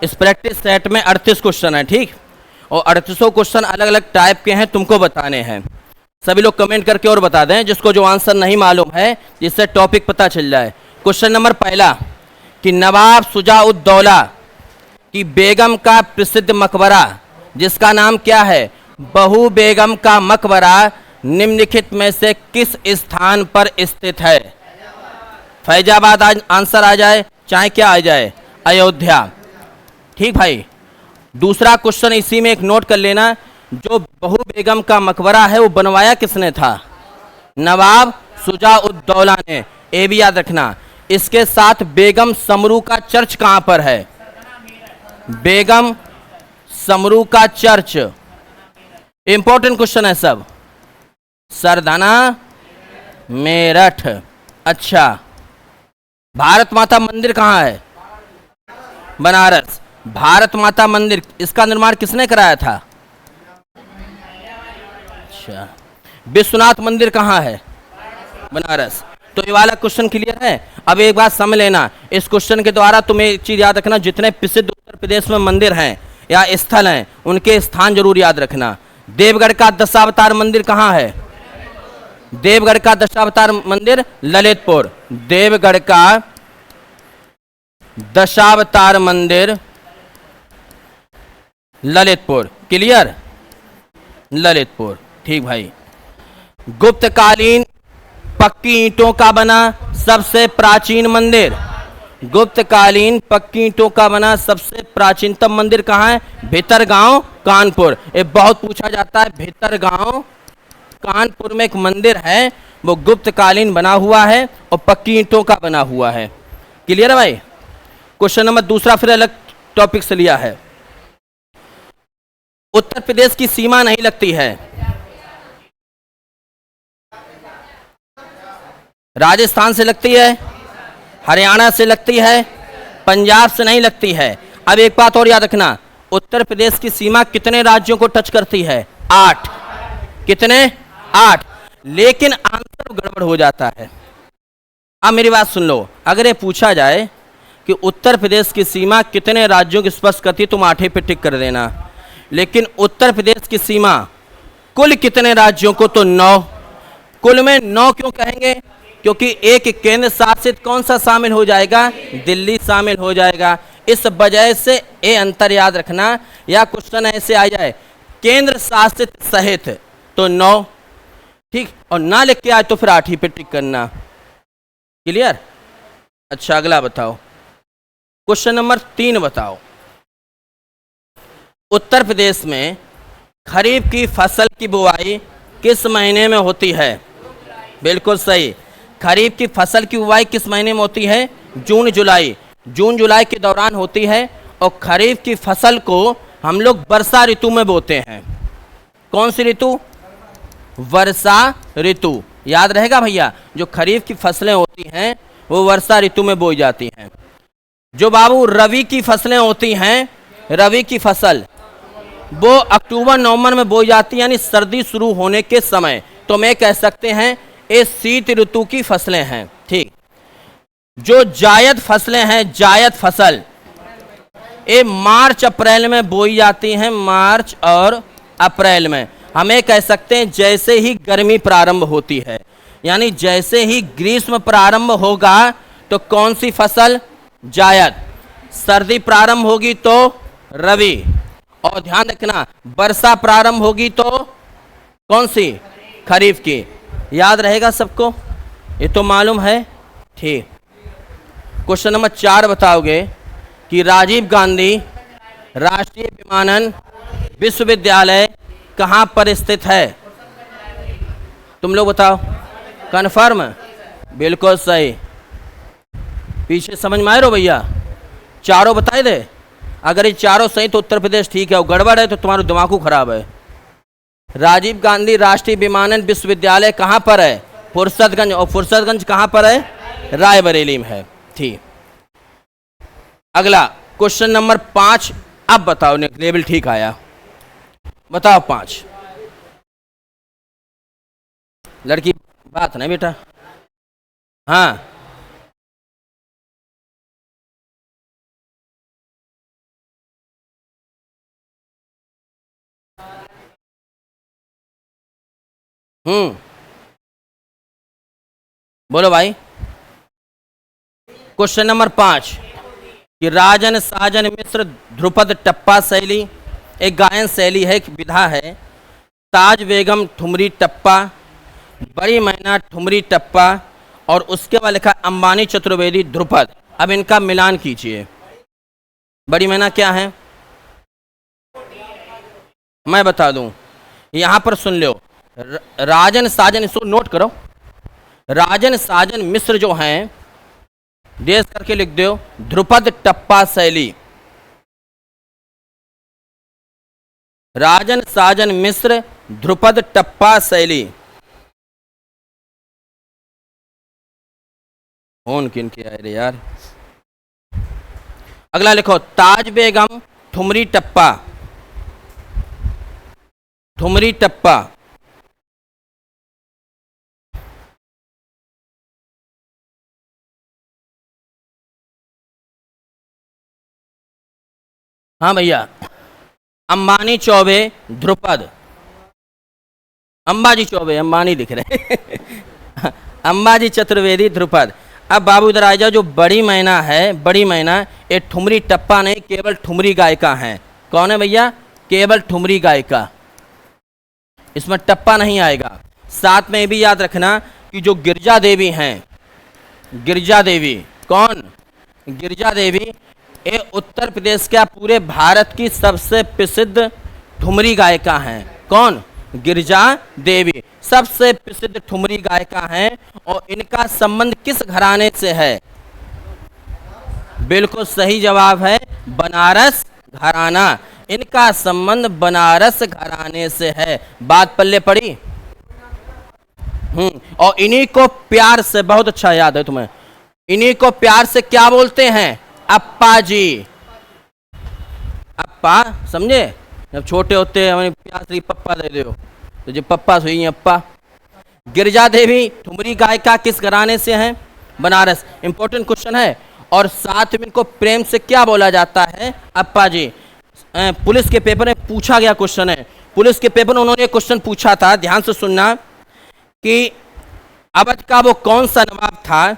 इस practice set में 38 question है, ठीक। और 38 क्वेश्चन अलग अलग टाइप के हैं, तुमको बताने हैं। सभी लोग कमेंट करके और बता दें जिसको जो आंसर नहीं मालूम है, जिससे टॉपिक पता चल जाए। क्वेश्चन नंबर पहला कि नवाब शुजा-उद-दौला की बेगम का प्रसिद्ध मकबरा जिसका नाम क्या है? बहू बेगम का मकबरा निम्नलिखित में से किस स्थान पर स्थित है? फैजाबाद आंसर आ जाए, चाहे क्या आ जाए, अयोध्या। ठीक भाई। दूसरा क्वेश्चन इसी में एक नोट कर लेना, जो बहू बेगम का मकबरा है वो बनवाया किसने था? नवाब शुजा-उद-दौला ने, ये भी याद रखना। इसके साथ बेगम समरू का चर्च कहां पर है? बेगम समरू का चर्च इंपॉर्टेंट क्वेश्चन है सब। सरदाना मेरठ। अच्छा, भारत माता मंदिर कहाँ है? बनारस। भारत माता मंदिर, इसका निर्माण किसने कराया था? अच्छा, विश्वनाथ मंदिर कहाँ है? बनारस। तो ये वाला क्वेश्चन क्लियर है। अब एक बात समझ लेना, इस क्वेश्चन के द्वारा तुम्हें एक चीज याद रखना, जितने प्रसिद्ध उत्तर प्रदेश में मंदिर हैं या स्थल हैं उनके स्थान जरूर याद रखना। देवगढ़ का दशावतार मंदिर कहाँ है? देवगढ़ का दशावतार मंदिर ललितपुर। देवगढ़ का दशावतार मंदिर ललितपुर। क्लियर? ललितपुर। ठीक भाई। गुप्तकालीन पक्की ईंटों का बना सबसे प्राचीन मंदिर। गुप्तकालीन पक्की ईंटों का बना सबसे प्राचीनतम मंदिर कहाँ है? भितरगांव, कानपुर। ये बहुत पूछा जाता है। भितरगांव कानपुर में एक मंदिर है, वो गुप्तकालीन बना हुआ है और पक्की ईंटों का बना हुआ है। क्लियर है भाई? क्वेश्चन नंबर दूसरा फिर अलग टॉपिक से लिया है। उत्तर प्रदेश की सीमा नहीं लगती है, राजस्थान से लगती है, हरियाणा से लगती है, पंजाब से नहीं लगती है। अब एक बात और याद रखना, उत्तर प्रदेश की सीमा कितने राज्यों को टच करती है? 8। कितने? 8। लेकिन आंसर गड़बड़ हो जाता है। अब मेरी बात सुन लो, अगर ये पूछा जाए कि उत्तर प्रदेश की सीमा कितने राज्यों की स्पर्श करती है, तुम 8 पे टिक कर देना। लेकिन उत्तर प्रदेश की सीमा कुल कितने राज्यों को? तो 9। कुल में 9 क्यों कहेंगे? क्योंकि एक केंद्र शासित कौन सा शामिल हो जाएगा? दिल्ली शामिल हो जाएगा। इस वजह से ये अंतर याद रखना। या क्वेश्चन ऐसे आ जाए केंद्र शासित सहित, तो 9, ठीक, और ना लिख के आए तो फिर 8 ही पे टिक करना। क्लियर? अच्छा, अगला बताओ। क्वेश्चन नंबर 3 बताओ। उत्तर प्रदेश में खरीफ की फसल की बुआई किस महीने में होती है? बिल्कुल सही। खरीफ की फसल की बुआई किस महीने में होती है? जून जुलाई। जून जुलाई के दौरान होती है। और खरीफ की फसल को हम लोग वर्षा ऋतु में बोते हैं। कौन सी ऋतु? वर्षा ऋतु। याद रहेगा भैया, जो खरीफ की फसलें होती हैं वो वर्षा ऋतु में बोई जाती हैं। जो बाबू रवि की फसलें होती हैं, रवि की फसल वो अक्टूबर नवंबर में बोई जाती है, यानी सर्दी शुरू होने के समय। तो मैं कह सकते हैं ये शीत ऋतु की फसलें हैं। ठीक। जो जायद फसलें हैं, जायद फसल, ये मार्च अप्रैल में बोई जाती हैं। मार्च और अप्रैल में। हमें कह सकते हैं जैसे ही गर्मी प्रारंभ होती है, यानी जैसे ही ग्रीष्म प्रारंभ होगा तो कौन सी फसल? जायद। सर्दी प्रारंभ होगी तो रवि। और ध्यान रखना, वर्षा प्रारंभ होगी तो कौन सी? खरीफ की। याद रहेगा सबको? ये तो मालूम है। ठीक। क्वेश्चन नंबर 4 बताओगे कि राजीव गांधी राष्ट्रीय विमानन विश्वविद्यालय कहाँ पर स्थित है? तुम लोग बताओ। कन्फर्म? बिल्कुल सही। पीछे समझ में आए रो भैया? चारों बताए दे। अगर ये चारों सही तो उत्तर प्रदेश ठीक है, और गड़बड़ है तो तुम्हारा दिमाग खराब है। राजीव गांधी राष्ट्रीय विमानन विश्वविद्यालय कहाँ पर है? फुर्सतगंज। और फुर्सतगंज कहाँ पर है? रायबरेली में है। ठीक। अगला क्वेश्चन नंबर 5। अब बताओ, लेवल ठीक आया। बताओ 5। लड़की बात नहीं बेटा। हाँ, बोलो भाई। क्वेश्चन नंबर 5 कि राजन साजन मिश्र ध्रुपद टप्पा शैली एक गायन शैली है, एक विधा है। ताज बेगम ठुमरी टप्पा, बड़ी मैना ठुमरी टप्पा, और उसके बाद लिखा अंबानी चतुर्वेदी ध्रुपद। अब इनका मिलान कीजिए। बड़ी मैना क्या है मैं बता दूं, यहां पर सुन लो। राजन साजन, इसको नोट करो। राजन साजन मिश्र जो हैं, देश करके लिख दो, ध्रुपद टप्पा शैली। राजन साजन मिश्र ध्रुपद टप्पा शैली। कौन किन के आए रे यार। अगला लिखो, ताज बेगम ठुमरी टप्पा। ठुमरी टप्पा। हाँ भैया। अंबानी चौबे ध्रुपद। अंबाजी चौबे, अंबानी दिख रहे अंबाजी चतुर्वेदी ध्रुपद। अब बाबू इधर आ जाओ। जो बड़ी मैना है, बड़ी मैना ये ठुमरी टप्पा नहीं, केवल ठुमरी गायिका है। कौन है भैया? केवल ठुमरी गायिका, इसमें टप्पा नहीं आएगा। साथ में भी याद रखना कि जो गिरजा देवी हैं, गिरजा देवी कौन? गिरजा देवी ये उत्तर प्रदेश का, पूरे भारत की सबसे प्रसिद्ध ठुमरी गायिका हैं। कौन? गिरजा देवी सबसे प्रसिद्ध ठुमरी गायिका हैं। और इनका संबंध किस घराने से है? बिल्कुल सही जवाब है, बनारस घराना। इनका संबंध बनारस घराने से है। बात पल्ले पड़ी। और इन्हीं को प्यार से, बहुत अच्छा याद है तुम्हें, इन्हीं को प्यार से क्या बोलते हैं? अप्पा जी। अप्पा, समझे? जब छोटे होते हैं हमें प्यार से पप्पा दे दो, तो जब पप्पा हुई अप्पा। गिरजा देवी ठुमरी गायिका किस घराने से हैं? बनारस। इंपॉर्टेंट क्वेश्चन है। और साथ में इनको प्रेम से क्या बोला जाता है? अप्पा जी। पुलिस के पेपर में पूछा गया क्वेश्चन है। पुलिस के पेपर में उन्होंने क्वेश्चन पूछा था, ध्यान से सुनना, कि अवध का वो कौन सा नवाब था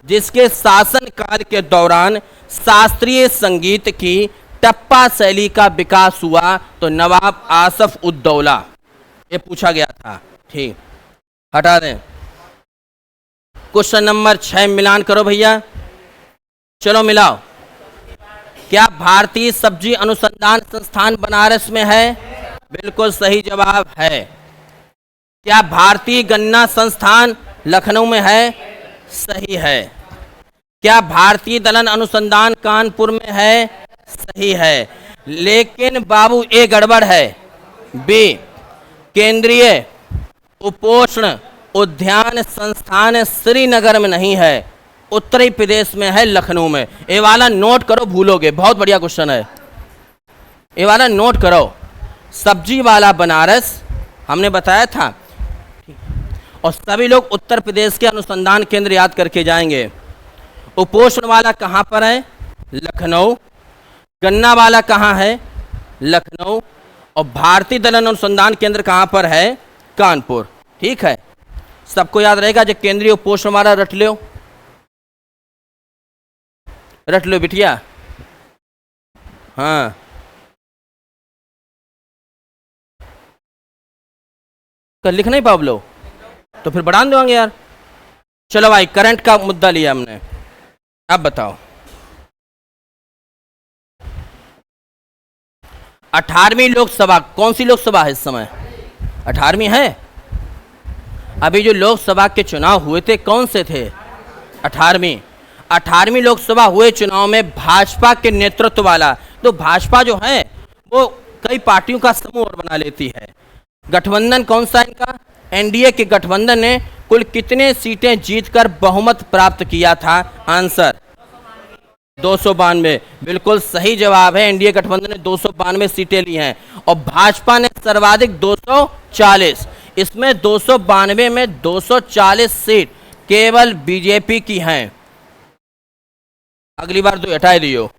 जिसके शासनकाल के दौरान शास्त्रीय संगीत की टप्पा शैली का विकास हुआ? तो नवाब आसफ उद्दौला, ये पूछा गया था। ठीक, हटा दें। क्वेश्चन नंबर 6 मिलान करो भैया, चलो मिलाओ। क्या भारतीय सब्जी अनुसंधान संस्थान बनारस में है? बिल्कुल सही जवाब है। क्या भारतीय गन्ना संस्थान लखनऊ में है? सही है। क्या भारतीय दलहन अनुसंधान कानपुर में है? सही है। लेकिन बाबू ये गड़बड़ है। बी, केंद्रीय उपोष्ण उद्यान संस्थान श्रीनगर में नहीं है, उत्तरी प्रदेश में है, लखनऊ में। ये वाला नोट करो, भूलोगे। बहुत बढ़िया क्वेश्चन है, ये वाला नोट करो। सब्जी वाला बनारस हमने बताया था। और सभी लोग उत्तर प्रदेश के अनुसंधान केंद्र याद करके जाएंगे। उपोष्ण वाला कहाँ पर है? लखनऊ। गन्ना वाला कहाँ है? लखनऊ। और भारतीय दलहन अनुसंधान केंद्र कहाँ पर है? कानपुर। ठीक है, सबको याद रहेगा। जो केंद्रीय उपोष्ण वाला रट लो, रट लो बिटिया। हाँ, कल लिख नहीं पाओ लो तो फिर बढ़ा देंगे यार। चलो भाई, करंट का मुद्दा लिया हमने। अब बताओ, 18वीं लोकसभा, कौन सी लोकसभा है इस समय? 18वीं है। अभी जो लोकसभा के चुनाव हुए थे कौन से थे? 18वीं। 18वीं लोकसभा हुए चुनाव में भाजपा के नेतृत्व वाला, तो भाजपा जो है वो कई पार्टियों का समूह और बना लेती है। गठबंधन कौन सा इनका? एनडीए के गठबंधन ने कुल कितने सीटें जीतकर बहुमत प्राप्त किया था? आंसर 292। बिल्कुल सही जवाब है। एनडीए गठबंधन ने 292 सीटें ली हैं और भाजपा ने सर्वाधिक 240। इसमें 292 में 240 सीट केवल बीजेपी की हैं। अगली बार तो हटा दियो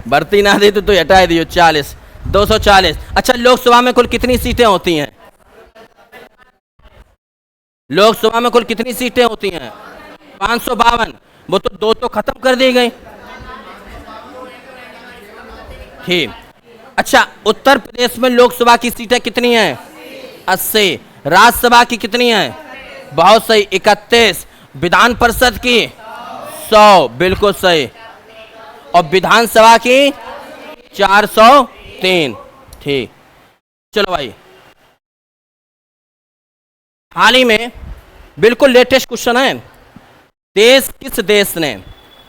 भर्ती ना दे तो हटा दियो। 40, 240। अच्छा, लोकसभा में कुल कितनी सीटें होती हैं? लोकसभा में कुल कितनी सीटें होती हैं? 552। वो तो 2 तो खत्म कर दी गई। ठीक। अच्छा, उत्तर प्रदेश में लोकसभा की सीटें कितनी हैं? 80। राज्यसभा की कितनी हैं? बहुत सही, 31। विधान परिषद की 100, बिल्कुल सही। और विधानसभा की 403। ठीक, चलो भाई। हाल ही में बिल्कुल लेटेस्ट क्वेश्चन है, किस देश ने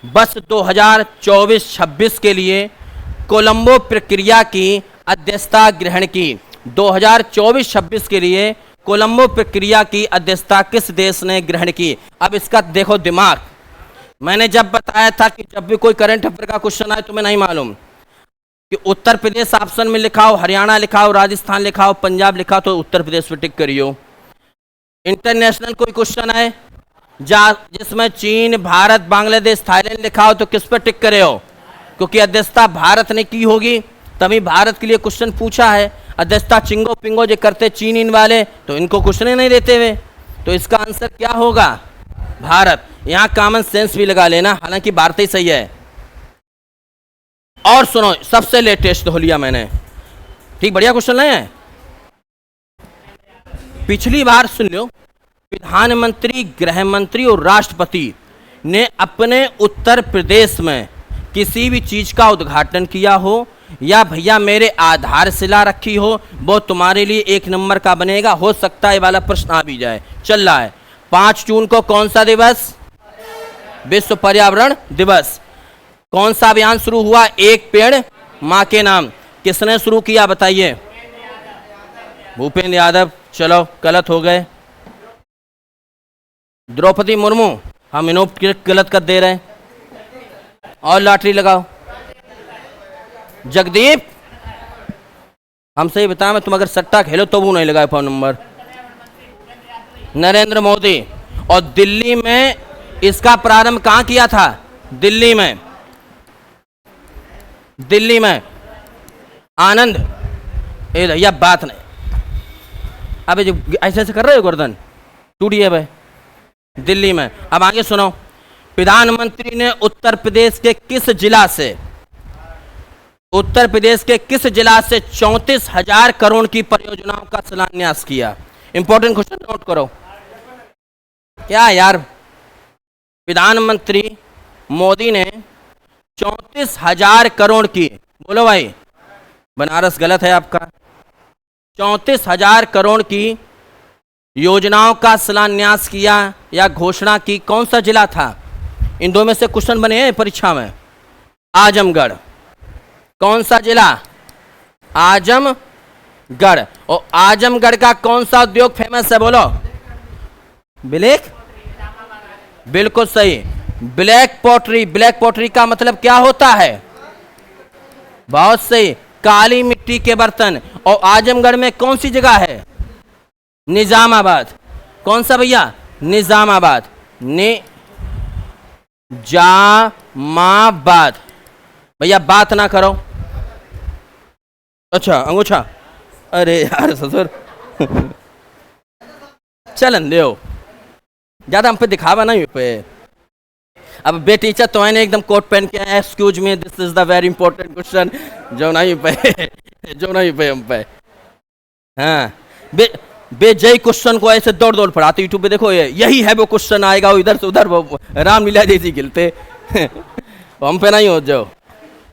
वर्ष 2024-26 के लिए कोलंबो प्रक्रिया की अध्यक्षता ग्रहण की? 2024-26 के लिए कोलंबो प्रक्रिया की अध्यक्षता किस देश ने ग्रहण की? अब इसका देखो दिमाग। मैंने जब बताया था कि जब भी कोई करंट अफेयर का क्वेश्चन आए तुम्हें नहीं मालूम कि उत्तर प्रदेश ऑप्शन में लिखा हो, हरियाणा लिखा हो, राजस्थान लिखा हो, पंजाब लिखा हो, तो उत्तर प्रदेश पे टिक करियो। इंटरनेशनल कोई क्वेश्चन है जिसमें चीन, भारत, बांग्लादेश, थाईलैंड लिखा हो तो किस पर टिक करे हो? क्योंकि अध्यक्षता भारत ने की होगी तभी भारत के लिए क्वेश्चन पूछा है। अध्यक्षता चिंगो पिंगो जो करते चीन इन वाले, तो इनको क्वेश्चन ही नहीं देते हुए, तो इसका आंसर क्या होगा? भारत। यहां कॉमन सेंस भी लगा लेना, हालांकि भारत ही सही है। और सुनो, सबसे लेटेस्ट हो लिया मैंने। ठीक, बढ़िया क्वेश्चन नहीं है। पिछली बार सुन लो, प्रधानमंत्री, गृह मंत्री और राष्ट्रपति ने अपने उत्तर प्रदेश में किसी भी चीज का उद्घाटन किया हो या भैया मेरे आधारशिला रखी हो, वो तुम्हारे लिए 1 नंबर का बनेगा। हो सकता है ये वाला प्रश्न आ भी जाए। चल रहा है 5 जून को कौन सा दिवस? विश्व पर्यावरण दिवस। कौन सा अभियान शुरू हुआ? 1 पेड़ मां के नाम। किसने शुरू किया बताइए? भूपेंद्र यादव। चलो, गलत हो गए। द्रौपदी मुर्मू। हम इन्हों गलत कर दे रहे हैं। और लॉटरी लगाओ। जगदीप। हम सही बताएं, मैं तुम अगर सट्टा खेलो तो वो नहीं लगाए फोन नंबर। नरेंद्र मोदी। और दिल्ली में इसका प्रारंभ कहां किया था? दिल्ली में। दिल्ली में आनंद। ए भैया बात नहीं, अबे जो ऐसे ऐसे कर रहे हो गर्दन टूटी है भाई। दिल्ली में। अब आगे सुनो, प्रधानमंत्री ने उत्तर प्रदेश के किस जिला से 34,000 करोड़ की परियोजनाओं का शिलान्यास किया? इंपॉर्टेंट क्वेश्चन नोट करो। क्या यार, प्रधानमंत्री मोदी ने 34,000 करोड़ की, बोलो भाई, बनारस गलत है आपका, 34,000 करोड़ की योजनाओं का शिलान्यास किया या घोषणा की। कौन सा जिला था? इन दो में से क्वेश्चन बने हैं परीक्षा में। आजमगढ़। कौन सा जिला? आजमगढ़। और आजमगढ़ का कौन सा उद्योग फेमस है? बोलो। ब्लैक, बिल्कुल सही, ब्लैक पॉटरी। ब्लैक पॉटरी का मतलब क्या होता है? बहुत सही, काली मिट्टी के बर्तन। और आजमगढ़ में कौन सी जगह है? निजामाबाद। कौन सा भैया? निजामाबाद। निजामाबाद। भैया बात ना करो। अच्छा, अंगूठा। अरे यार ससुर चलन दो, ज्यादा हम पे दिखावा नहीं पे। अब बे टीचर तो मैंने एकदम कोट पहन के आया, excuse me this is the very important question, जो नहीं पे हम पे। हाँ, बेजई क्वेश्चन को ऐसे दौड़ दौड़ पढ़ाते यूट्यूब पे। देखो ये यही है वो क्वेश्चन आएगा, वो इधर से उधर रामलीला जैसी खिलते हम पे नहीं हो जाओ,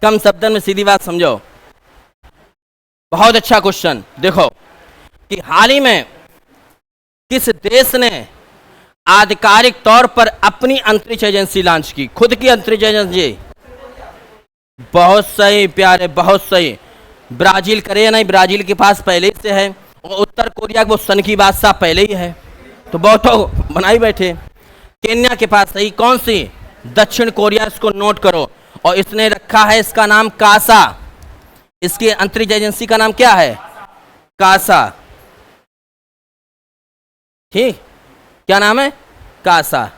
कम शब्दन में सीधी बात समझो। बहुत अच्छा क्वेश्चन। देखो कि हाल ही में किस देश ने आधिकारिक तौर पर अपनी अंतरिक्ष एजेंसी लॉन्च की? खुद की अंतरिक्ष एजेंसी। बहुत सही प्यारे, बहुत सही। ब्राजील करे नहीं, ब्राजील के पास पहले से है। और उत्तर कोरिया वो सन की बादशाह पहले ही है, तो बहुत बनाई बैठे। केन्या के पास सही। कौन सी? दक्षिण कोरिया। इसको नोट करो। और इसने रखा है, इसका नाम कासा। इसकी अंतरिक्ष एजेंसी का नाम क्या है? कासा। ठीक, क्या नाम है? कासा।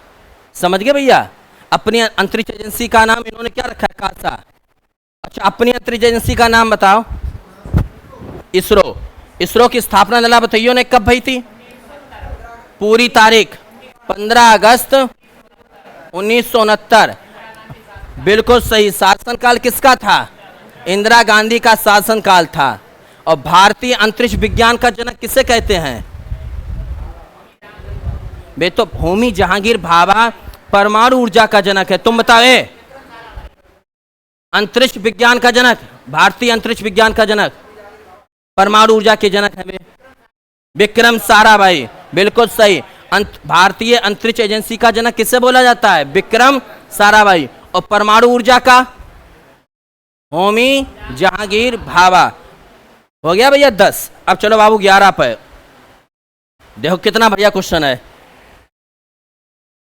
समझ गए भैया? अपनी अंतरिक्ष एजेंसी का नाम इन्होंने क्या रखा है? कासा। अच्छा, अपनी अंतरिक्ष एजेंसी का नाम बताओ। इसरो। इसरो की स्थापना लला बताइयो ने कब भई थी? पूरी तारीख 15 अगस्त 1969। बिल्कुल सही। शासनकाल किसका था? इंदिरा गांधी का शासनकाल था। और भारतीय अंतरिक्ष विज्ञान का जनक किसे कहते हैं? बे तो होमी जहांगीर भाभा परमाणु ऊर्जा का जनक है। तुम बताओ, अंतरिक्ष विज्ञान का जनक, भारतीय अंतरिक्ष विज्ञान का जनक, परमाणु ऊर्जा के जनक है विक्रम साराभाई। बिल्कुल सही। भारतीय अंतरिक्ष एजेंसी का जनक किसे बोला जाता है? विक्रम साराभाई। और परमाणु ऊर्जा का? होमी जहांगीर भाभा। हो गया भैया 10। अब चलो बाबू 11 पे। देखो कितना बढ़िया क्वेश्चन है।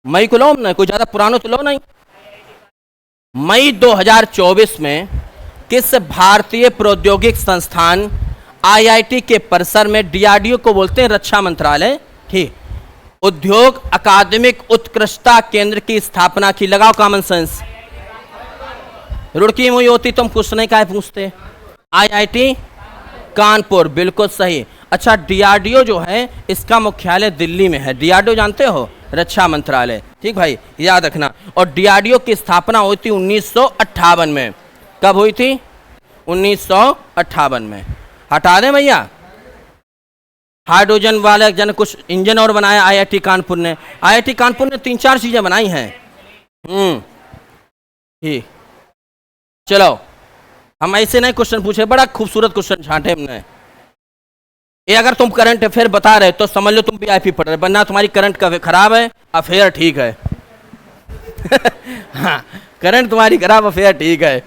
मई को लो ना, कोई ज्यादा पुराना तो लो नहीं। मई 2024 में किस भारतीय प्रौद्योगिक संस्थान आईआईटी के परिसर में, डीआरडीओ को बोलते हैं रक्षा मंत्रालय, ठीक, उद्योग अकादमिक उत्कृष्टता केंद्र की स्थापना की? लगाओ कॉमन सेंस। रुड़की मुई होती तुम कुछ नहीं का पूछते। आईआईटी कानपुर। बिल्कुल सही। अच्छा, डीआरडीओ जो है इसका मुख्यालय दिल्ली में है। डीआरडीओ जानते हो? रक्षा मंत्रालय। ठीक भाई, याद रखना। और डीआरडीओ की स्थापना हुई थी 1958 में। कब हुई थी? 1958 में। हटा दें भैया। हाइड्रोजन वाले जन कुछ इंजन और बनाया आईआईटी कानपुर ने। आईआईटी कानपुर ने 3-4 चीजें बनाई हैं। ठीक, चलो हम ऐसे नहीं क्वेश्चन पूछे, बड़ा खूबसूरत क्वेश्चन छांटे हमने। ये अगर तुम करंट अफेयर बता रहे तो समझ लो तुम वीआईपी पढ़ रहे, वरना तुम्हारी करंट खराब है, अफेयर ठीक है। हाँ, करंट तुम्हारी खराब, अफेयर ठीक है।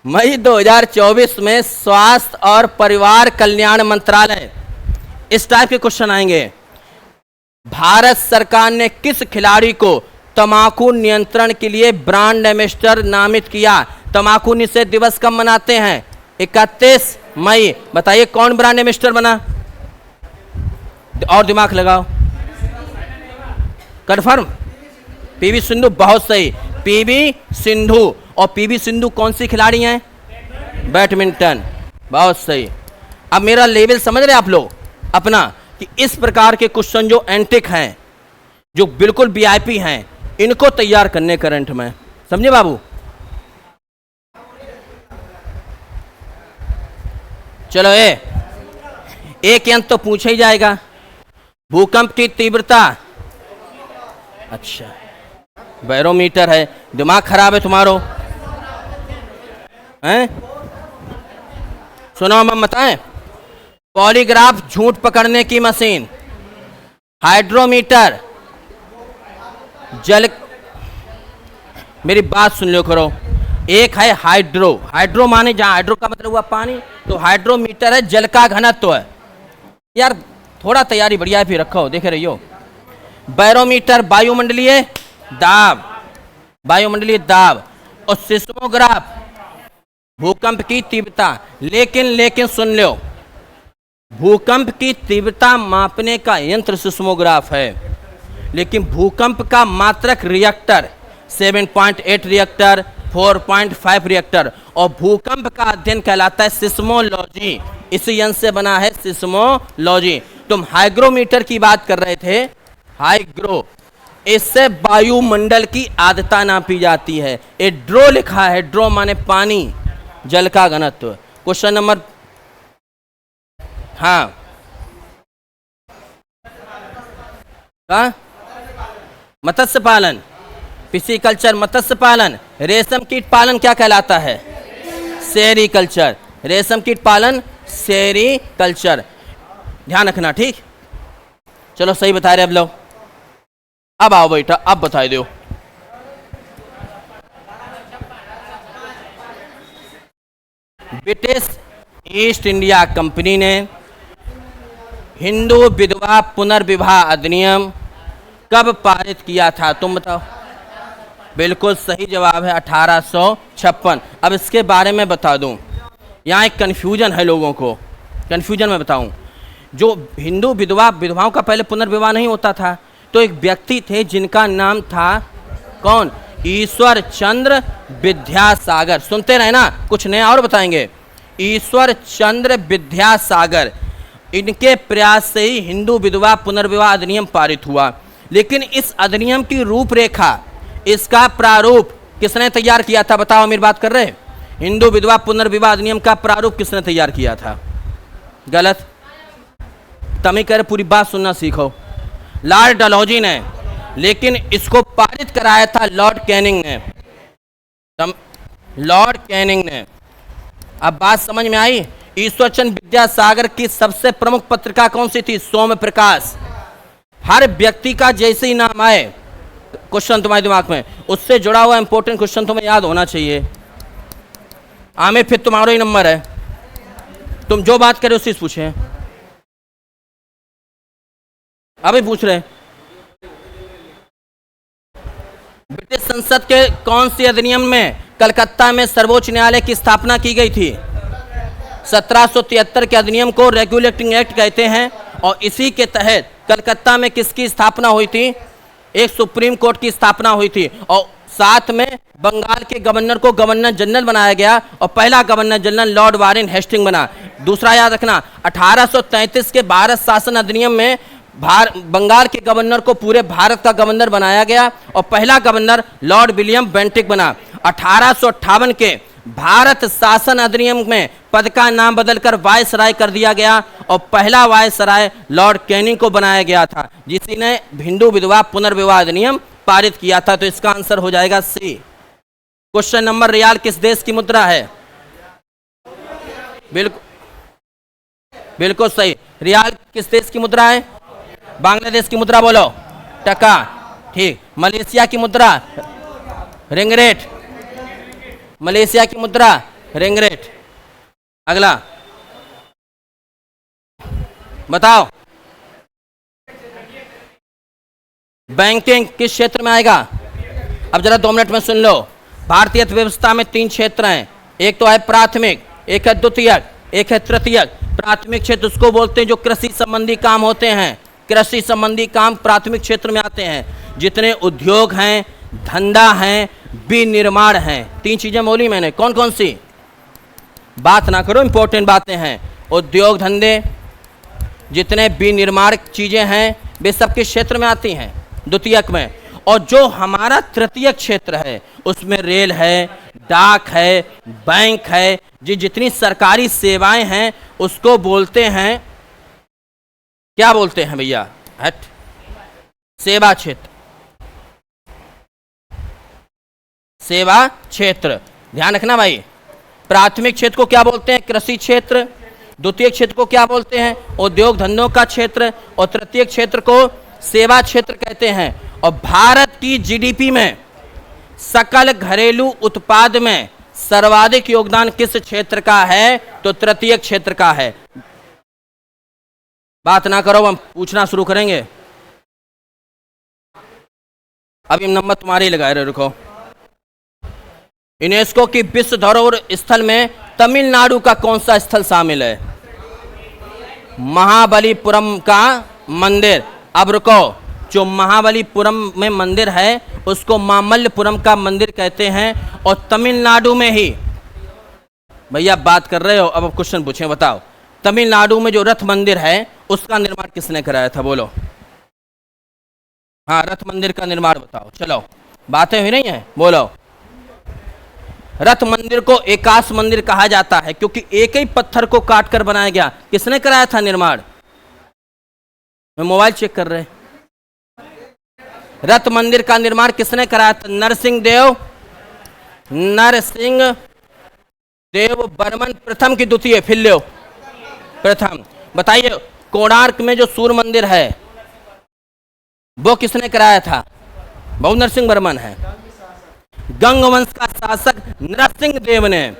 मई 2024 में स्वास्थ्य और परिवार कल्याण मंत्रालय, इस टाइप के क्वेश्चन आएंगे। भारत सरकार ने किस खिलाड़ी को तंबाकू नियंत्रण के लिए ब्रांड एम्बेसडर नामित किया? तंबाकू निषेध दिवस कब मनाते हैं? 31 मई। बताइए कौन ब्रांड एम्बेसडर बना? और दिमाग लगाओ। कंफर्म? पीवी सिंधु। बहुत सही, पीवी सिंधु। और पीवी सिंधु कौन सी खिलाड़ी हैं? बैडमिंटन। बहुत सही। अब मेरा लेवल समझ रहे आप लोग अपना, कि इस प्रकार के क्वेश्चन जो एंटिक हैं, जो बिल्कुल वीआईपी हैं, इनको तैयार करने करंट में, समझे बाबू? चलो एक अंक तो पूछा ही जाएगा। भूकंप की तीव्रता, अच्छा बैरोमीटर है। दिमाग खराब है तुम्हारो हैं? सुनो हम बताएं। पॉलीग्राफ झूठ पकड़ने की मशीन, हाइड्रोमीटर, जल, मेरी बात सुन लो करो। एक है हाइड्रो, हाइड्रो माने जहां हाइड्रो का मतलब हुआ पानी, तो हाइड्रोमीटर है जल का घनत्व है। यार थोड़ा तैयारी बढ़िया भी रखो, देखे रहियो। बैरोमीटर वायुमंडलीय दाब, वायुमंडलीय दाब। और सिस्मोग्राफ भूकंप की तीव्रता। लेकिन सुन लो, भूकंप की तीव्रता मापने का यंत्र सिस्मोग्राफ है, लेकिन भूकंप का मात्रक रिएक्टर 7.8 रिएक्टर, 4.5 रिएक्टर, और भूकंप का अध्ययन कहलाता है सिस्मोलॉजी। इसी यंत्र से बना है सिस्मोलॉजी। तुम हाइग्रोमीटर की बात कर रहे थे, हाइग्रो, इससे वायुमंडल की आर्द्रता नापी जाती है। ए ड्रो लिखा है, ड्रो माने पानी, जल का घनत्व। क्वेश्चन नंबर, हाँ मत्स्य पालन, पिसीकल्चर मत्स्य पालन। रेशम कीट पालन क्या कहलाता है? सेरीकल्चर। रेशम कीट पालन सेरीकल्चर, ध्यान रखना, ठीक। चलो सही बता रहे अब लोग। अब आओ बेटा, अब बता दो। ब्रिटिश ईस्ट इंडिया कंपनी ने हिंदू विधवा पुनर्विवाह अधिनियम कब पारित किया था? तुम बताओ। बिल्कुल सही जवाब है 1856। अब इसके बारे में बता दूं, यहाँ एक कन्फ्यूजन है लोगों को। कन्फ्यूजन में बताऊं, जो हिंदू विधवाओं का पहले पुनर्विवाह नहीं होता था, तो एक व्यक्ति थे जिनका नाम था कौन? ईश्वर चंद्र विद्यासागर। सुनते रहे ना, कुछ नया और बताएंगे। ईश्वर चंद्र विद्यासागर, इनके प्रयास से ही हिंदू विधवा पुनर्विवाह अधिनियम पारित हुआ। लेकिन इस अधिनियम की रूपरेखा, इसका प्रारूप किसने तैयार किया था? बताओ, अमीर बात कर रहे हैं। हिंदू विधवा पुनर्विवाह अधिनियम का प्रारूप किसने तैयार किया था? गलत। तमी कर, पूरी बात सुनना सीखो। लॉर्ड डलहौजी ने, लेकिन इसको पारित कराया था लॉर्ड कैनिंग ने। लॉर्ड कैनिंग ने। अब बात समझ में आई? ईश्वरचंद्र विद्यासागर की सबसे प्रमुख पत्रिका कौन सी थी? सोम प्रकाश। हर व्यक्ति का जैसे ही नाम आए, क्वेश्चन तुम्हारे दिमाग में उससे जुड़ा हुआ इंपॉर्टेंट क्वेश्चन तुम्हें याद होना चाहिए। आमिर, फिर तुम्हारा ही नंबर है, तुम जो बात करे उसी से पूछे। अभी पूछ रहे, ब्रिटिश संसद के कौन सी अधिनियम में कलकत्ता में सर्वोच्च न्यायालय की स्थापना की गई थी? 1773 के अधिनियम को रेगुलेटिंग एक्ट कहते हैं, और इसी के तहत कलकत्ता में किसकी स्थापना हुई थी? एक सुप्रीम कोर्ट की स्थापना हुई थी, और साथ में बंगाल के गवर्नर को गवर्नर जनरल बनाया गया, और पहला governor general lord Warren Hasting बना। दूसरा याद रखना, 1833 के भारत शासन अधिनियम में बंगाल के गवर्नर को पूरे भारत का गवर्नर बनाया गया, और पहला गवर्नर लॉर्ड विलियम बेंटिक बना। 1858 के भारत शासन अधिनियम में पद का नाम बदलकर वायसराय कर दिया गया, और पहला वायसराय लॉर्ड कैनिंग को बनाया गया था, जिसने हिंदू विधवा पुनर्विवाह अधिनियम पारित किया था। तो इसका आंसर हो जाएगा सी। क्वेश्चन नंबर, रियाल किस देश की मुद्रा है? बिल्कुल सही। रियाल किस देश की मुद्रा है? बांग्लादेश की मुद्रा बोलो। टका, ठीक। मलेशिया की मुद्रा रिंगरेट। मलेशिया की मुद्रा रिंगरेट। अगला बताओ, बैंकिंग किस क्षेत्र में आएगा? अब जरा 2 मिनट में सुन लो। भारतीय अर्थव्यवस्था में 3 क्षेत्र हैं, एक तो है प्राथमिक, एक है द्वितीयक, एक है तृतीयक। प्राथमिक क्षेत्र उसको बोलते हैं जो कृषि संबंधी काम होते हैं। कृषि संबंधी काम प्राथमिक क्षेत्र में आते हैं। जितने उद्योग हैं, धंधा हैं, विनिर्माण हैं, 3 चीजें बोली मैंने। कौन कौन सी? बात ना करो, इंपॉर्टेंट बातें हैं। उद्योग धंधे, जितने विनिर्माण चीजें हैं, वे सब किस क्षेत्र में आती हैं? द्वितीयक में। और जो हमारा तृतीयक क्षेत्र है, उसमें रेल है, डाक है, बैंक है, जितनी सरकारी सेवाएं हैं, उसको बोलते हैं, क्या बोलते हैं भैया? हट, सेवा क्षेत्र। सेवा क्षेत्र, ध्यान रखना भाई। प्राथमिक क्षेत्र को क्या बोलते हैं? कृषि क्षेत्र। द्वितीय क्षेत्र को क्या बोलते हैं? उद्योग धंधों का क्षेत्र। और तृतीय क्षेत्र को सेवा क्षेत्र कहते हैं। और भारत की जीडीपी में, सकल घरेलू उत्पाद में सर्वाधिक योगदान किस क्षेत्र का है? तो तृतीय क्षेत्र का है। बात ना करो, हम पूछना शुरू करेंगे। अभी नंबर तुम्हारे ही लगाए रहे, रुको। यूनेस्को की विश्व धरोहर स्थल में तमिलनाडु का कौन सा स्थल शामिल है? महाबलीपुरम का मंदिर। अब रुको, जो महाबलीपुरम में मंदिर है उसको मामल्लपुरम का मंदिर कहते हैं, और तमिलनाडु में ही, भैया बात कर रहे हो, अब क्वेश्चन पूछें, बताओ। तमिलनाडु में जो रथ मंदिर है उसका निर्माण किसने कराया था? बोलो। हाँ, रथ मंदिर का निर्माण बताओ। चलो, बातें हुई नहीं है, बोलो। रथ मंदिर को एकाश मंदिर कहा जाता है, क्योंकि एक ही पत्थर को काटकर बनाया गया। किसने कराया था निर्माण? मैं मोबाइल चेक कर रहे। रथ मंदिर का निर्माण किसने कराया था? नरसिंह देव बर्मन प्रथम की द्वितीय, फिर लो प्रथम। बताइए, कोणार्क में जो सूर्य मंदिर है वो किसने कराया था? बहु नरसिंह वर्मन है। गंगवंश का शासक नरसिंह देव ने।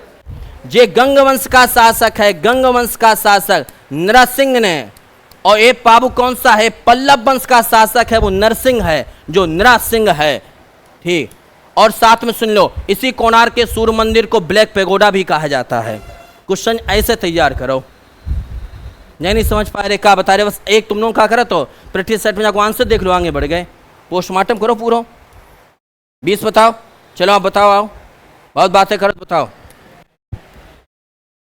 जे गंगवंश का शासक है, गंगवंश का शासक नरसिंह ने। और ये बाबू कौन सा है? पल्लव वंश का शासक है, वो नरसिंह है, जो नरसिंह है। ठीक। और साथ में सुन लो, इसी कोणार्क के सूर्य मंदिर को ब्लैक पेगोडा भी कहा जाता है। क्वेश्चन ऐसे तैयार करो। नहीं समझ पा रहे, क्या बता रहे? बस एक तुम लोग क्या करो, तो प्रैक्टिस सेट में जाकर आंसर देख लो, आगे बढ़ गए। पोस्टमार्टम करो पूरा। 20 बताओ। चलो आप बताओ, आओ, बहुत बातें करो, बताओ।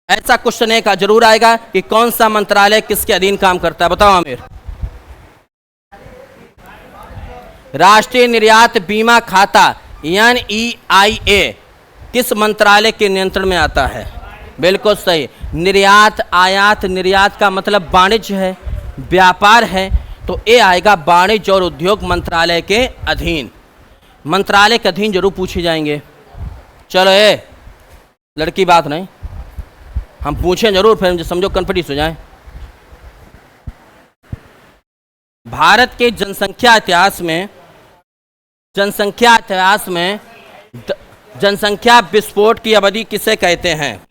ऐसा क्वेश्चन एक जरूर आएगा कि कौन सा मंत्रालय किसके अधीन काम करता है, बताओ आमिर। राष्ट्रीय निर्यात बीमा खाता NEIA किस मंत्रालय के नियंत्रण में आता है? बिल्कुल सही। निर्यात आयात, निर्यात का मतलब वाणिज्य है, व्यापार है, तो ये आएगा वाणिज्य और उद्योग मंत्रालय के अधीन। मंत्रालय के अधीन जरूर पूछे जाएंगे। चलो ये लड़की बात नहीं, हम पूछें जरूर, फिर मुझे समझो कन्फ्यूज हो जाए। भारत के जनसंख्या इतिहास में जनसंख्या विस्फोट की अवधि किसे कहते हैं?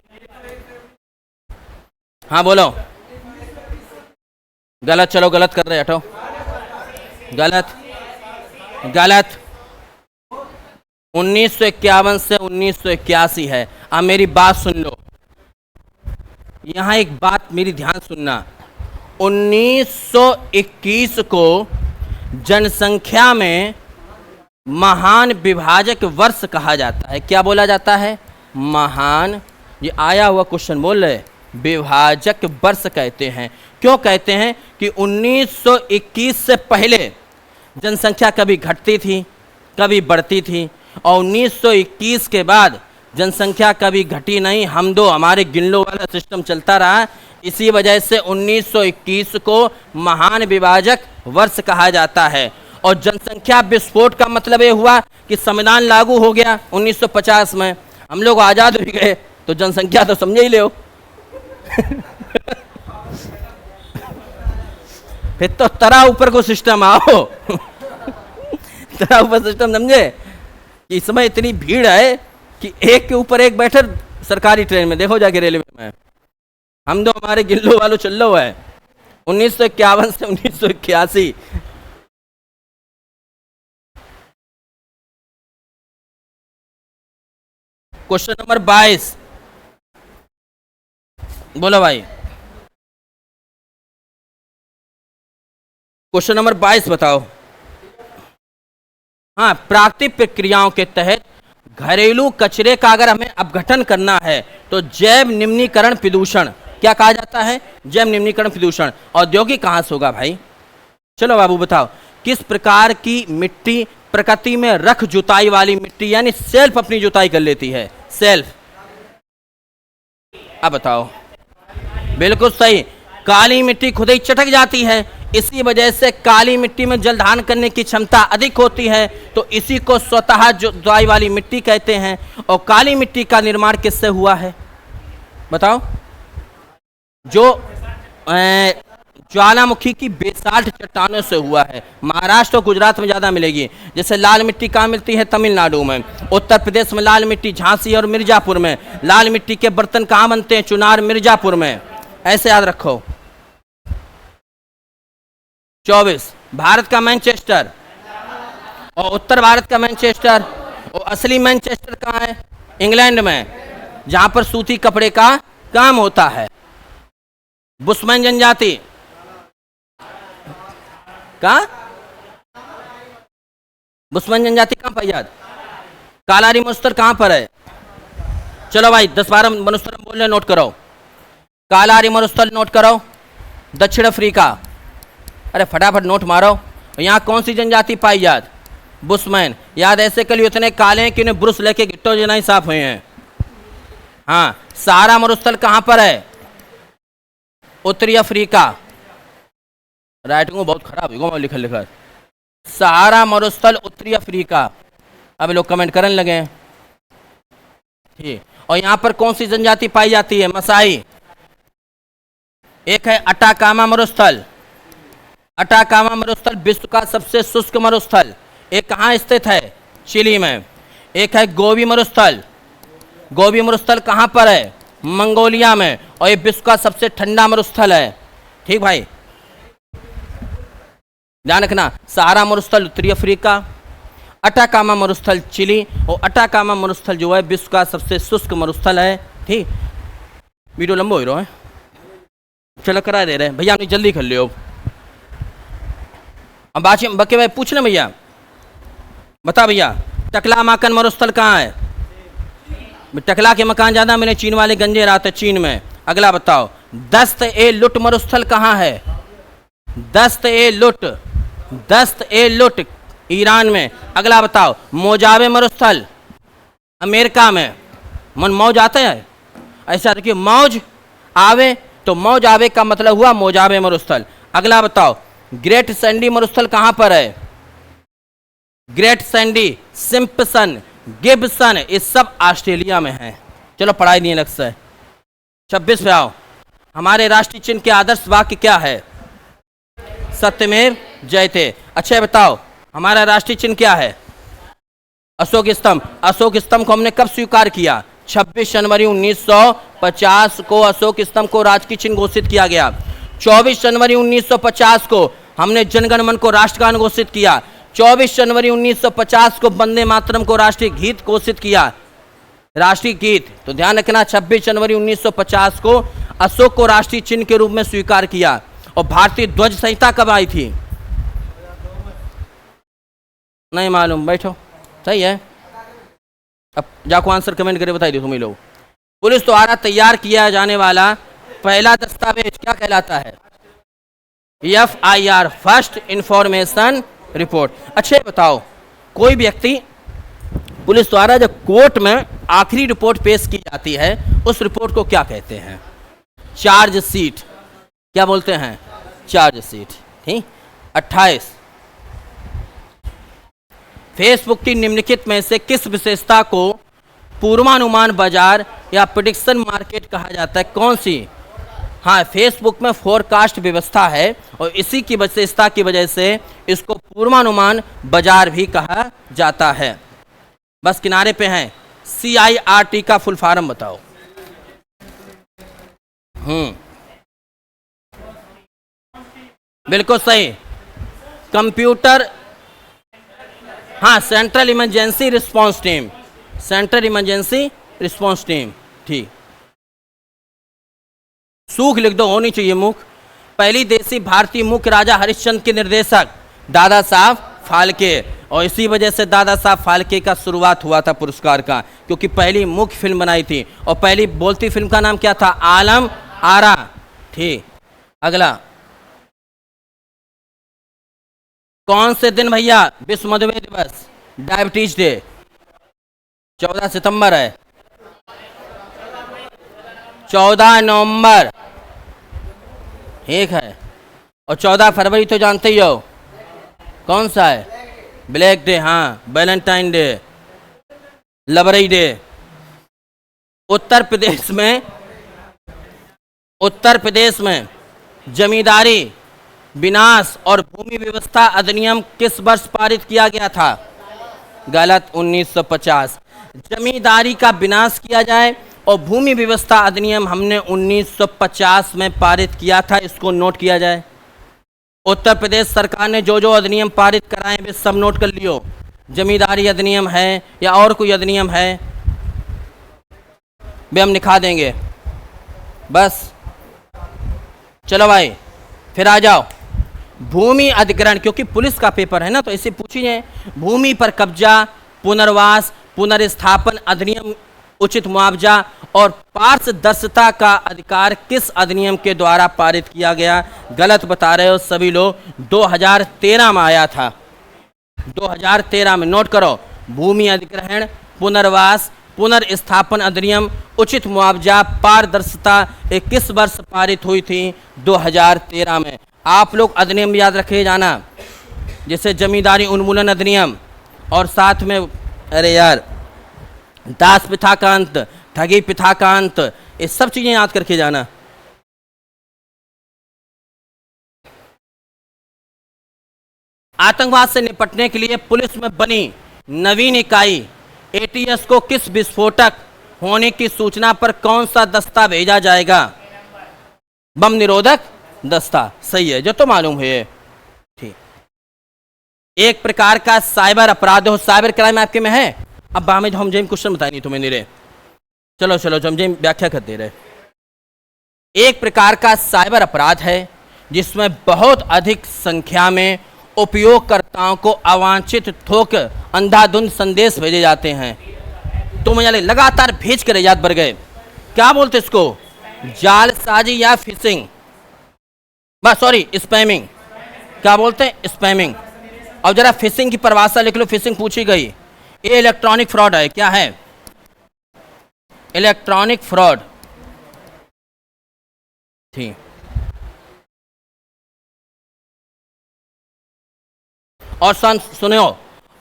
हाँ बोलो। गलत, चलो गलत कर रहे, हटो, गलत गलत। 1951 से 1981 है। अब मेरी बात सुन लो, यहाँ एक बात मेरी ध्यान सुनना। 1921 को जनसंख्या में महान विभाजक वर्ष कहा जाता है। क्या बोला जाता है? महान, ये आया हुआ क्वेश्चन बोल रहे, विभाजक वर्ष कहते हैं। क्यों कहते हैं? कि 1921 से पहले जनसंख्या कभी घटती थी, कभी बढ़ती थी, और 1921 के बाद जनसंख्या कभी घटी नहीं, हम दो हमारे गिनलो वाला सिस्टम चलता रहा। इसी वजह से 1921 को महान विभाजक वर्ष कहा जाता है। और जनसंख्या विस्फोट का मतलब ये हुआ कि संविधान लागू हो गया 1950 में, हम लोग आज़ाद हो गए, तो जनसंख्या तो समझे ही ले हो। फिर तो तरा ऊपर को सिस्टम आओ। तरा ऊपर सिस्टम समझे? इस समय इतनी भीड़ है कि एक के ऊपर एक बैठे सरकारी ट्रेन में, देखो जाके रेलवे में, हम दो हमारे गिल्लो वालों चल लो है। 1951 से 1981। क्वेश्चन नंबर 22 बोलो भाई। क्वेश्चन नंबर 22 बताओ। हाँ, प्राकृतिक प्रक्रियाओं के तहत घरेलू कचरे का अगर हमें अपघटन करना है तो जैव निम्नीकरण प्रदूषण क्या कहा जाता है? जैव निम्नीकरण प्रदूषण। औद्योगिक कहाँ से होगा भाई? चलो बाबू बताओ, किस प्रकार की मिट्टी प्रकृति में रख जुताई वाली मिट्टी, यानी सेल्फ अपनी जुताई कर लेती है? सेल्फ। अब बताओ। बिल्कुल सही। काली मिट्टी खुद ही चटक जाती है, इसी वजह से काली मिट्टी में जल धारण करने की क्षमता अधिक होती है, तो इसी को स्वतः जुताई वाली मिट्टी कहते हैं। और काली मिट्टी का निर्माण किससे हुआ है बताओ? जो ज्वालामुखी की बेसाल्ट चट्टानों से हुआ है। महाराष्ट्र और गुजरात में ज़्यादा मिलेगी। जैसे लाल मिट्टी कहाँ मिलती है? तमिलनाडु में। उत्तर प्रदेश में लाल मिट्टी झांसी और मिर्जापुर में। लाल मिट्टी के बर्तन कहाँ बनते हैं? चुनार, मिर्जापुर में। ऐसे याद रखो। 24 भारत का मैनचेस्टर और उत्तर भारत का मैनचेस्टर, और असली मैनचेस्टर कहाँ है? इंग्लैंड में, जहां पर सूती कपड़े का काम होता है। बुशमैन जनजाति कहाँ? बुशमैन जनजाति कहाँ पाई जाती? कालारी मरुस्थल कहाँ पर है? चलो भाई 10-12 मरुस्थल बोल रहे, नोट करो। कालारी मरुस्थल नोट करो, दक्षिण अफ्रीका। अरे फटाफट नोट मारो। यहाँ कौन सी जनजाति पाई जाती? बुशमैन। याद ऐसे कल इतने काले हैं कि उन्हें ब्रुश लेके गिट्टो जना ही साफ हुए हैं। हाँ, सहारा मरुस्थल कहाँ पर है? उत्तरी अफ्रीका। राइटिंग बहुत खराब है लिखा लिखा। सहारा मरुस्थल उत्तरी अफ्रीका। अब लोग कमेंट करने लगे हैं। ठीक। और यहाँ पर कौन सी जनजाति पाई जाती है? मसाई। एक है अटाकामा मरुस्थल। अटाकामा मरुस्थल विश्व का सबसे शुष्क मरुस्थल। एक कहाँ स्थित है? चिली में। एक है गोबी मरुस्थल। गोबी मरुस्थल कहाँ पर है? मंगोलिया में। और ये विश्व का सबसे ठंडा मरुस्थल है। ठीक भाई, ध्यान रखना। सहारा मरुस्थल उत्तरी अफ्रीका, अटाकामा मरुस्थल चिली, और अटाकामा मरुस्थल जो है विश्व का सबसे शुष्क मरुस्थल है। ठीक, वीडियो लंबो हो रहा है, चलो करा दे रहे भैया, आपने जल्दी कर लियो। अब बाकी भाई पूछ लें भैया, बता भैया टकला माकन मरुस्थल कहाँ है? टकला के मकान ज्यादा मैंने चीन वाले गंजे रहते चीन में। अगला बताओ, दस्त ए लुट मरुस्थल कहाँ है? दस्त ए लुट ईरान में। अगला बताओ, मोजाबे मरुस्थल अमेरिका में। मन मौज आता है ऐसा देखिए, मौज आवे तो मौज आवे का मतलब हुआ मोजाबे मरुस्थल। अगला बताओ, ग्रेट सैंडी मरुस्थल कहां पर है? ग्रेट सैंडी, सिम्पसन, गिब्सन, ये सब ऑस्ट्रेलिया में है। चलो पढ़ाई नहीं अलग से। 26 पे आओ, हमारे राष्ट्रीय चिन्ह के आदर्श वाक्य क्या है? सत्यमेव जयते। अच्छा बताओ, हमारा राष्ट्रीय चिन्ह क्या है? अशोक स्तंभ। अशोक स्तंभ को हमने कब स्वीकार किया? 26 जनवरी 1950 को अशोक स्तंभ को राजकीय चिन्ह घोषित किया गया। 24 जनवरी 1950 को हमने जनगण मन को राष्ट्रगान घोषित किया। 24 जनवरी 1950 को वंदे मातरम को राष्ट्रीय गीत घोषित किया, राष्ट्रीय गीत। तो ध्यान रखना, 26 जनवरी 1950 को अशोक को राष्ट्रीय चिन्ह के रूप में स्वीकार किया। और भारतीय ध्वज संहिता कब आई थी? नहीं मालूम, बैठो। सही है, अब जाको आंसर कमेंट करके बताइए तुम ही लोग। पुलिस द्वारा तैयार किया जाने वाला पहला दस्तावेज क्या कहलाता है? FIR, first information report. अच्छे बताओ, कोई व्यक्ति पुलिस द्वारा जब कोर्ट में आखिरी रिपोर्ट पेश की जाती है उस रिपोर्ट को क्या कहते हैं? चार्जशीट। क्या बोलते हैं? चार्जशीट। ठीक। 28, फेसबुक की निम्नलिखित में से किस विशेषता को पूर्वानुमान बाजार या प्रेडिक्शन मार्केट कहा जाता है? कौन सी? हाँ, फेसबुक में फोरकास्ट व्यवस्था है और इसी की विशेषता की वजह से इसको पूर्वानुमान बाजार भी कहा जाता है। बस किनारे पे हैं। CIRT का फुल फॉर्म बताओ। बिल्कुल सही, कंप्यूटर, हाँ, central emergency response team, central emergency response team. ठीक, सूख लिख दो, होनी चाहिए मुख। पहली देसी भारतीय मुख्य राजा हरिश्चंद्र के निर्देशक दादा साहब फाल्के, और इसी वजह से दादा साहब फाल्के का शुरुआत हुआ था पुरस्कार का, क्योंकि पहली मुख्य फिल्म बनाई थी। और पहली बोलती फिल्म का नाम क्या था? आलम आरा। ठीक, अगला, कौन से दिन भैया विश्व मधुमेह दिवस, डायबिटीज डे? 14 सितंबर है। 14 नवंबर, ठीक है। और 14 फरवरी तो जानते ही हो कौन सा है? ब्लैक डे, हाँ, Valentine day, लबरई day. Uttar Pradesh में जमींदारी विनाश और भूमि व्यवस्था अधिनियम किस वर्ष पारित किया गया था? गलत, 1950। जमींदारी का विनाश किया जाए और भूमि व्यवस्था अधिनियम हमने 1950 में पारित किया था, इसको नोट किया जाए। उत्तर प्रदेश सरकार ने जो जो अधिनियम पारित कराए वे सब नोट कर लियो। जमींदारी अधिनियम है या और कोई अधिनियम है वे हम दिखा देंगे। बस चलो भाई, फिर आ जाओ। भूमि अधिग्रहण, क्योंकि पुलिस का पेपर है ना, तो इसे पूछिए। भूमि पर कब्जा, पुनर्वास, पुनर्स्थापन अधिनियम, उचित मुआवजा और पारदर्शिता का अधिकार किस अधिनियम के द्वारा पारित किया गया? गलत बता रहे हो सभी लोग, 2013 में आया था। 2013 में, नोट करो। भूमि अधिग्रहण, पुनर्वास, पुनर्स्थापन अधिनियम, उचित मुआवजा, पारदर्शिता, ये किस वर्ष पारित हुई थी? 2013 में। आप लोग अधिनियम याद रखे जाना, जैसे जमींदारी उन्मूलन अधिनियम, और साथ में अरे यार दास प्रथा का अंत, ठगी प्रथा का अंत, ये सब चीजें याद करके जाना। आतंकवाद से निपटने के लिए पुलिस में बनी नवीन इकाई ATS को किस विस्फोटक होने की सूचना पर कौन सा दस्ता भेजा जाएगा? बम निरोधक दस्ता। सही है, जो तो मालूम है। ठीक, एक प्रकार का साइबर अपराध हो, साइबर क्राइम आपके में है। अब हमें हम जेम क्वेश्चन बताए नहीं तुम्हें नीरे, चलो हम जेम व्याख्या कर दे रहे। एक प्रकार का साइबर अपराध है जिसमें बहुत अधिक संख्या में उपयोगकर्ताओं को अवांछित थोक अंधाधुंध संदेश भेजे जाते हैं। तो मुझे लगातार भेज कर याद बढ़ गए। क्या बोलते इसको? जालसाजी या फिशिंग, बस सॉरी स्पैमिंग। क्या बोलते हैं? स्पैमिंग। अब जरा फिशिंग की परिभाषा लिख लो। फिशिंग पूछी गई, ये इलेक्ट्रॉनिक फ्रॉड है। क्या है? Electronic fraud. ठीक, और सुनो,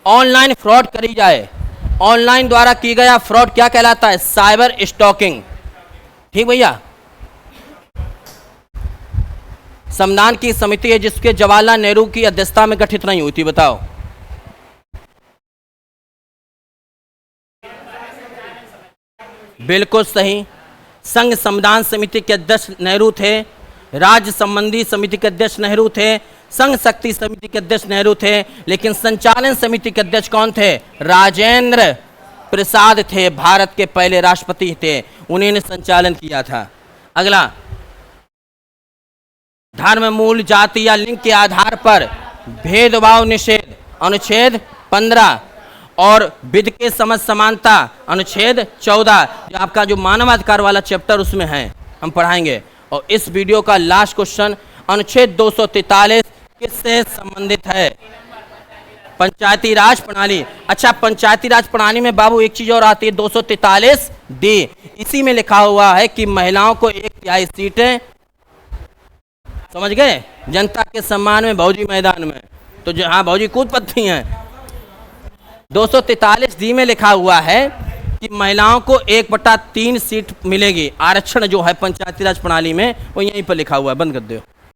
ऑनलाइन फ्रॉड करी जाए, ऑनलाइन द्वारा की गया फ्रॉड क्या कहलाता है? Cyber stalking. ठीक भैया। संविधान की समिति है जिसके जवाहरलाल नेहरू की अध्यक्षता में गठित नहीं हुई थी, बताओ। बिल्कुल सही। संघ संविधान समिति के अध्यक्ष नेहरू थे, राज्य संबंधी समिति के अध्यक्ष नेहरू थे, संघ शक्ति समिति के अध्यक्ष नेहरू थे, लेकिन संचालन समिति के अध्यक्ष कौन थे? राजेंद्र प्रसाद थे, भारत के पहले राष्ट्रपति थे, उन्हीं ने संचालन किया था। अगला, धर्म, मूल, जाति या लिंग के आधार पर भेदभाव निषेध, अनुच्छेद 15, और विधि के समझ समानता, अनुच्छेद 14, जो आपका जो मानवाधिकार वाला चैप्टर उसमें है, हम पढ़ाएंगे। और इस वीडियो का लास्ट क्वेश्चन, अनुच्छेद 243 किससे संबंधित है? पंचायती राज प्रणाली। अच्छा, पंचायती राज प्रणाली में बाबू एक चीज और आती है, 243 डी। इसी में लिखा हुआ है कि महिलाओं को 1/3 सीटें, समझ गए, जनता के सम्मान में भौजी मैदान में, तो जहां भौजी कूद पत्ती हैं। 243 डी में लिखा हुआ है कि महिलाओं को 1/3 सीट मिलेगी। आरक्षण जो है पंचायती राज प्रणाली में, वो यहीं पर लिखा हुआ है। बंद कर दो।